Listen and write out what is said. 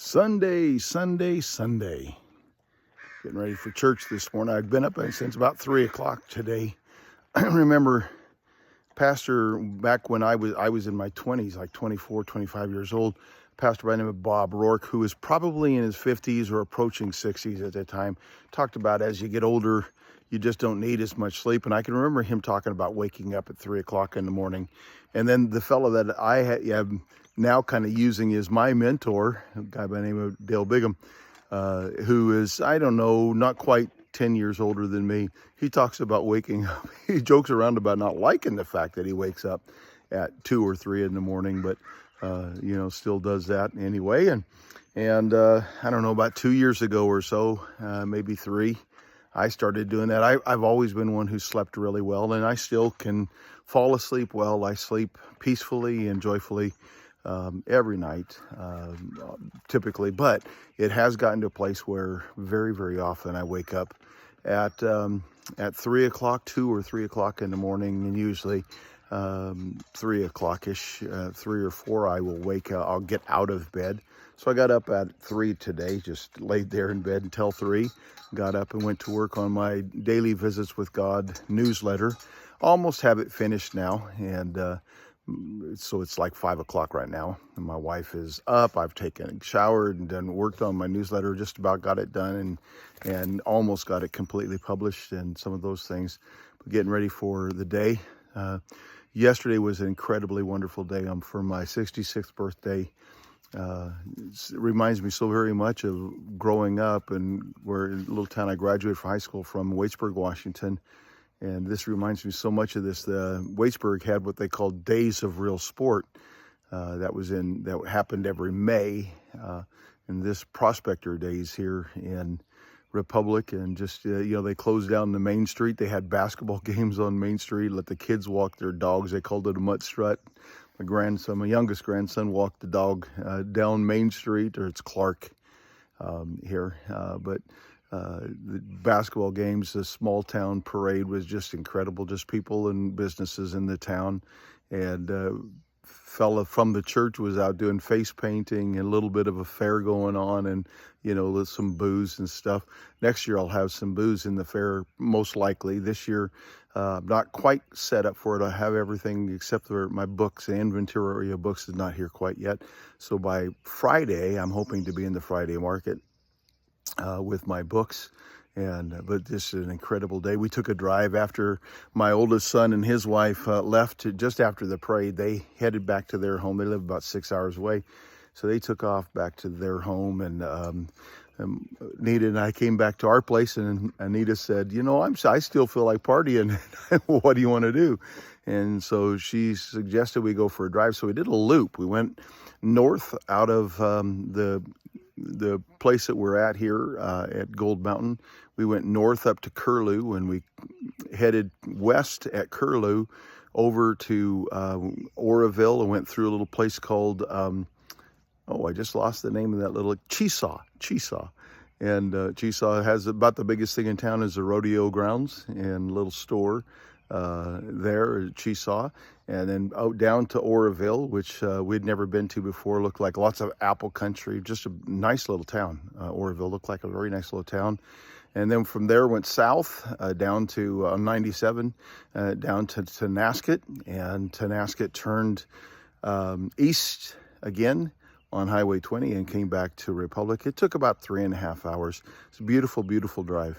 Sunday, Sunday, Sunday. Getting ready for church this morning. I've been up since about 3 o'clock today. I remember pastor back when I was in my 20s, like 24, 25 years old, pastor by the name of Bob Rourke, who was probably in his 50s or approaching 60s at that time, talked about as you get older, you just don't need as much sleep. And I can remember him talking about waking up at 3 o'clock in the morning. And then the fellow that I am now kind of using as my mentor, a guy by the name of Dale Bigham, who is, I don't know, not quite 10 years older than me. He talks about waking up. He jokes around about not liking the fact that he wakes up at 2 or 3 in the morning, but, still does that anyway. And I don't know, about 2 years ago or so, maybe 3, I started doing that. I've always been one who slept really well, and I still can fall asleep well. I sleep peacefully and joyfully every night, typically, but it has gotten to a place where very, very often I wake up at 3 o'clock, 2 or 3 o'clock in the morning, and usually 3 o'clock-ish, 3 or 4, I will wake up. I'll get out of bed. So I got up at 3 today, just laid there in bed until 3, got up and went to work on my Daily Visits with God newsletter. Almost have it finished now, and so it's like 5 o'clock right now, and my wife is up. I've showered and worked on my newsletter, just about got it done, and almost got it completely published and some of those things. But getting ready for the day. Yesterday was an incredibly wonderful day. For my 66th birthday. It reminds me so very much of growing up, and where in a little town I graduated from high school from, Waitsburg, Washington. And this reminds me so much of this. Waitsburg had what they called Days of Real Sport. That happened every May. In this Prospector Days here in Republic, and just they closed down the main street. They had basketball games on Main Street. Let the kids walk their dogs. They called it a mutt strut. My youngest grandson, walked the dog down Main Street, or it's Clark here. But the basketball games, the small town parade was just incredible. Just people and businesses in the town, and fella from the church was out doing face painting and a little bit of a fair going on, and with some booze and stuff. Next year I'll have some booze in the fair, most likely. This year not quite set up for it. I have everything except for my books. The inventory of books is not here quite yet, so by Friday I'm hoping to be in the Friday market with my books. But this is an incredible day. We took a drive after my oldest son and his wife left just after the parade. They headed back to their home. They live about 6 hours away. So they took off back to their home, and Anita and I came back to our place, and Anita said, I still feel like partying. What do you want to do? And so she suggested we go for a drive. So we did a loop. We went north out of the place that we're at here at Gold Mountain. We went north up to Curlew, and we headed west at Curlew over to Oroville, and went through a little place called, I just lost the name of that little, Chesaw. And Chesaw has about the biggest thing in town is the rodeo grounds and a little store there at Chesaw. And then out down to Oroville, which we'd never been to before. Looked like lots of apple country, just a nice little town. Oroville looked like a very nice little town. And then from there went south down to 97, down to Tonasket. And Tonasket turned east again on Highway 20 and came back to Republic. It took about 3.5 hours. It's a beautiful, beautiful drive.